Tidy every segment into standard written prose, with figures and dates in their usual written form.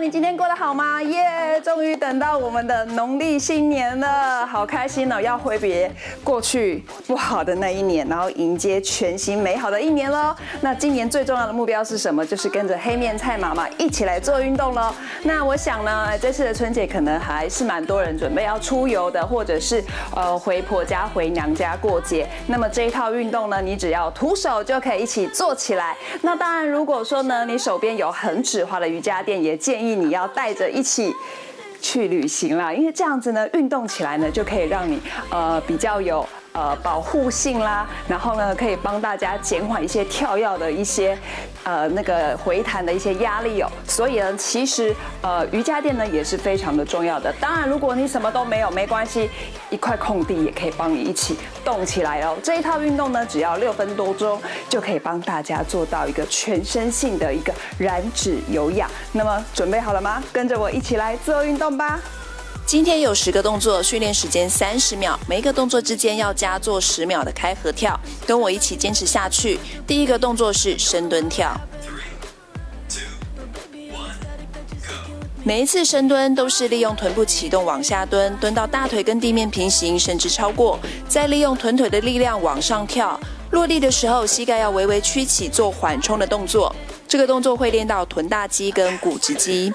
你今天过得好吗？耶！终于等到我们的农历新年了，好开心哦！要挥别过去不好的那一年，然后迎接全新美好的一年喽。那今年最重要的目标是什么？就是跟着黑面菜妈妈一起来做运动喽。那我想呢，这次的春节可能还是蛮多人准备要出游的，或者是回婆家、回娘家过节。那么这一套运动呢，你只要徒手就可以一起做起来。那当然，如果说呢，你手边有很指滑的瑜伽垫，也建议你要带着一起去旅行啦，因为这样子呢，运动起来呢，就可以让你比较有保护性啦，然后呢，可以帮大家减缓一些跳跃的一些那个回弹的一些压力哦。所以呢，其实瑜伽垫呢也是非常的重要的。当然，如果你什么都没有，没关系，一块空地也可以帮你一起动起来哦。这一套运动呢，只要6分多钟就可以帮大家做到一个全身性的一个燃脂有氧。那么准备好了吗？跟着我一起来做运动吧。今天有10个动作，训练时间30秒，每一个动作之间要加做10秒的开合跳，跟我一起坚持下去。第一个动作是深蹲跳，每一次深蹲都是利用臀部启动往下蹲，蹲到大腿跟地面平行，甚至超过，再利用臀腿的力量往上跳。落地的时候，膝盖要微微屈起，做缓冲的动作。这个动作会练到臀大肌跟股直肌。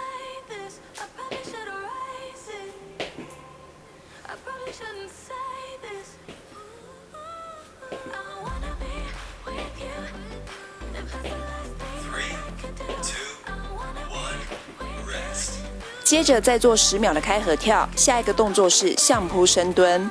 接着再做10秒的开合跳，下一个动作是相扑深蹲。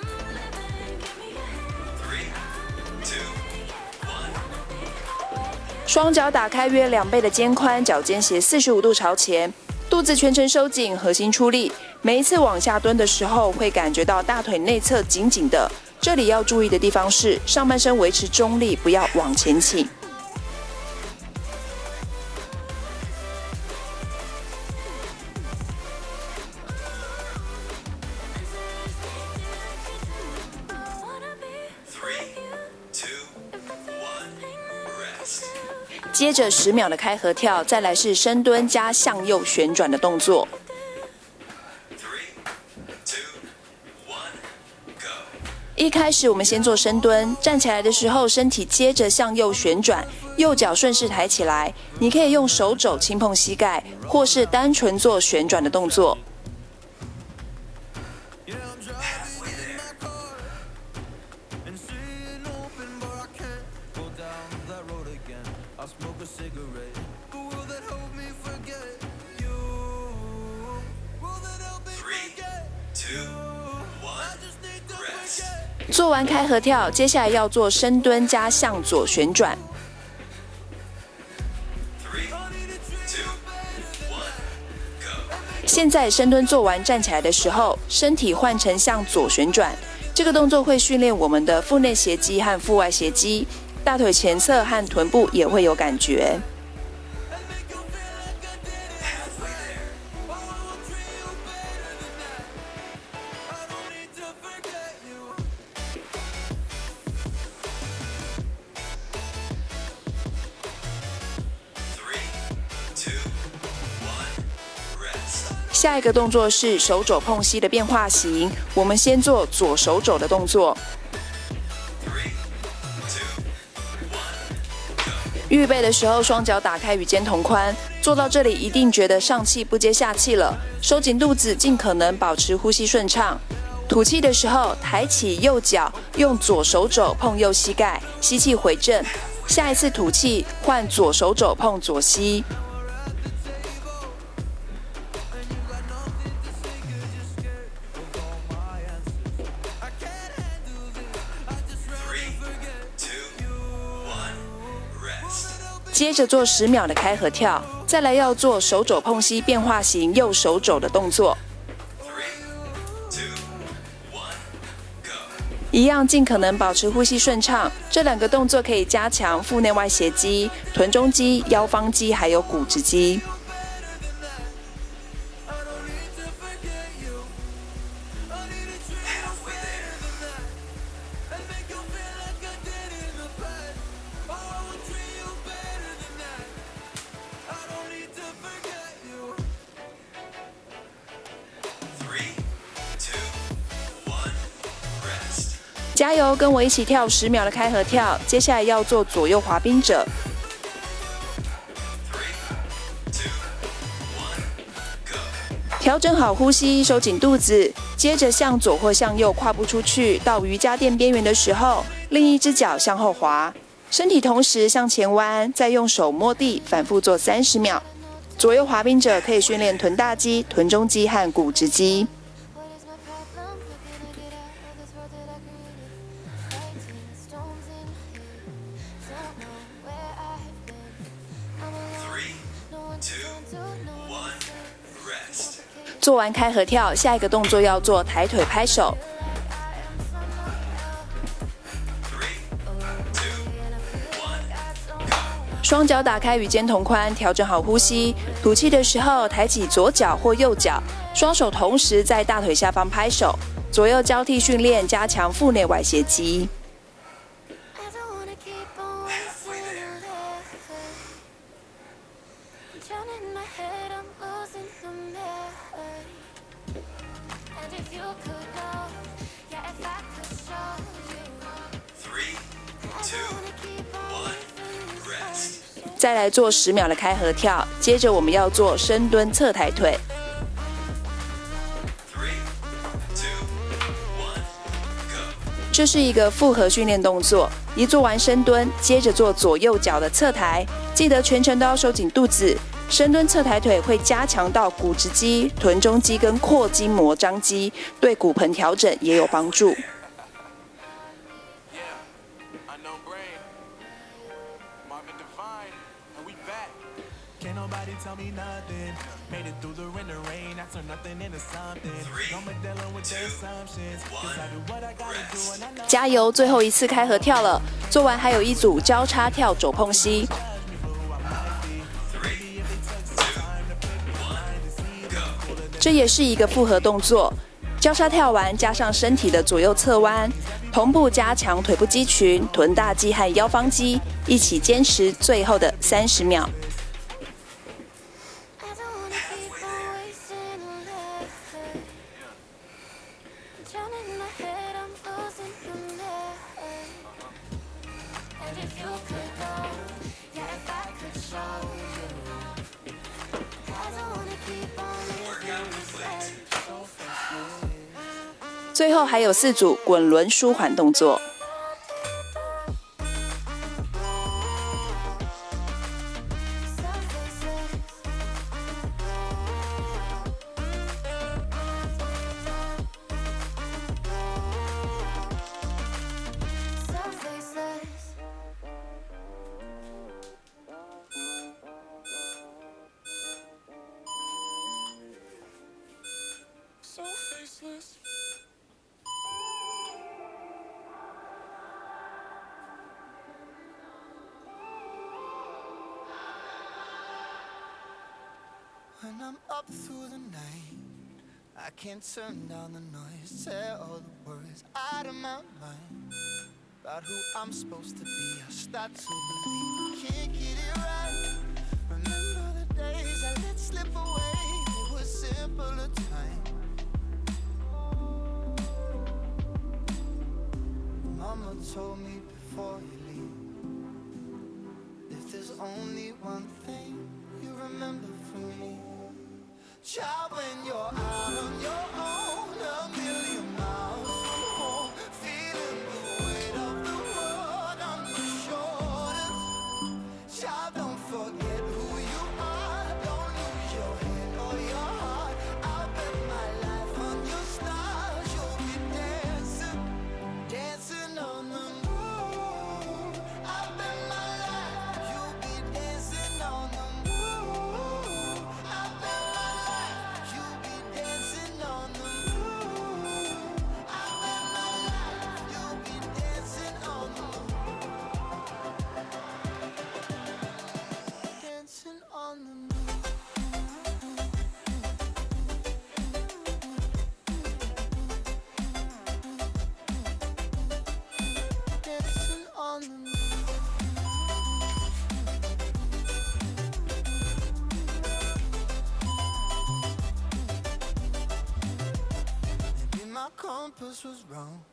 双脚打开约2倍的肩宽，脚尖斜45度朝前，肚子全程收紧，核心出力。每一次往下蹲的时候，会感觉到大腿内侧紧紧的。这里要注意的地方是，上半身维持中立，不要往前倾。接着10秒的开合跳，再来是深蹲加向右旋转的动作。一开始我们先做深蹲，站起来的时候身体接着向右旋转，右脚顺势抬起来。你可以用手肘轻碰膝盖，或是单纯做旋转的动作。做完开合跳，接下来要做深蹲加向左旋转。现在深蹲做完，站起来的时候，身体换成向左旋转。这个动作会训练我们的腹内斜肌和腹外斜肌，大腿前侧和臀部也会有感觉。下一个动作是手肘碰膝的变化型，我们先做左手肘的动作。预备的时候，双脚打开与肩同宽，做到这里一定觉得上气不接下气了，收紧肚子，尽可能保持呼吸顺畅。吐气的时候，抬起右脚，用左手肘碰右膝盖，吸气回正。下一次吐气，换左手肘碰左膝。接着做10秒的开合跳，再来要做手肘碰膝变化型右手肘的动作。一样尽可能保持呼吸顺畅。这2个动作可以加强腹内外斜肌、臀中肌、腰方肌还有股直肌。加油，跟我一起跳10秒的开合跳。接下来要做左右滑冰者。调整好呼吸，收紧肚子，接着向左或向右跨步出去，到瑜伽垫边缘的时候，另一只脚向后滑，身体同时向前弯，再用手摸地，反复做30秒。左右滑冰者可以训练臀大肌、臀中肌和股直肌。做完开合跳，下一个动作要做抬腿拍手。双脚打开与肩同宽，调整好呼吸。吐气的时候，抬起左脚或右脚，双手同时在大腿下方拍手，左右交替训练，加强腹内外斜肌。再来做10秒的开合跳，接着我们要做深蹲侧抬腿。这是一个复合训练动作，一做完深蹲，接着做左右脚的侧抬，记得全程都要收紧肚子。深蹲侧抬腿会加强到股直肌、臀中肌跟阔筋膜张肌，对骨盆调整也有帮助。加油！最后一次开合跳了，做完还有一组交叉跳肘碰膝。这也是一个复合动作，交叉跳完加上身体的左右侧弯，同步加强腿部肌群、臀大肌和腰方肌，一起坚持最后的30秒。最后还有4组滚轮舒缓动作。When I'm up through the night, I can't turn down the noise, tear all the words out of my mind about who I'm supposed to be. I start to believe I can't get it right. Remember the days I let slip away, it was simpler time. Mama told me before you leave, if there's only one thing you remember from me, child, when you're out on your own, a million miles from home, feeling the weight of the world on your shoulders. Child, don't forget who you are, don't lose your head or your heart. I'll bet my life on your stars, you'll be dancing, dancing on the moon. I'll bet my life, you'll be dancing on the moon. I'll bet my life, you'll be dancing on the moon. I'll bet my life, you'll be dancing on the moon. Dancing on the moon. Dancing on the moon. Maybe my compass was wrong,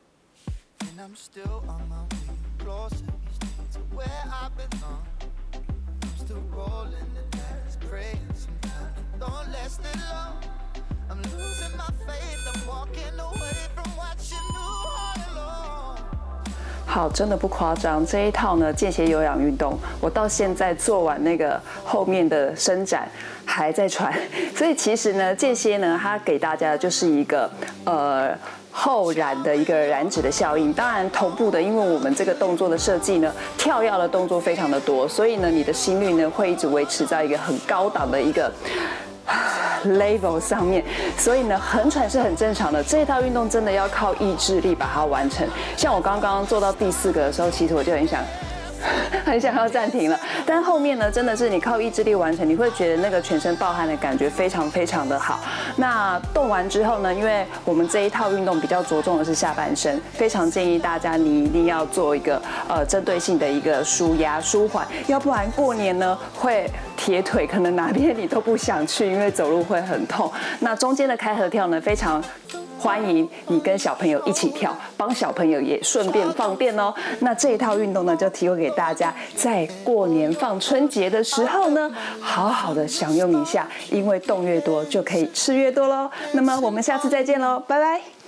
and I'm still on my way closer each day to where I belong. I'm still rolling the dice, praying sometimes it don't last that long. I'm losing my faith, I'm walking away from what you knew all along. 好，真的不夸张，这一套呢间歇有氧运动，我到现在做完那个后面的伸展还在喘，所以其实呢间歇呢它给大家的就是一个后燃的一个燃脂的效应，当然同步的，因为我们这个动作的设计呢，跳跃的动作非常的多，所以呢，你的心率呢会一直维持在一个很高档的一个level 上面，所以呢，很喘是很正常的。这一套运动真的要靠意志力把它完成。像我刚刚做到第4个的时候，其实我就很想要暂停了，但后面呢，真的是你靠意志力完成，你会觉得那个全身爆汗的感觉非常非常的好。那动完之后呢，因为我们这一套运动比较着重的是下半身，非常建议大家你一定要做一个针对性的一个舒压舒缓，要不然过年呢会铁腿，可能哪边你都不想去，因为走路会很痛。那中间的开合跳呢，非常欢迎你跟小朋友一起跳，帮小朋友也顺便放电哦。那这一套运动呢，就提供给大家，在过年放春节的时候呢，好好的享用一下，因为动越多就可以吃越多喽。那么我们下次再见喽，拜拜。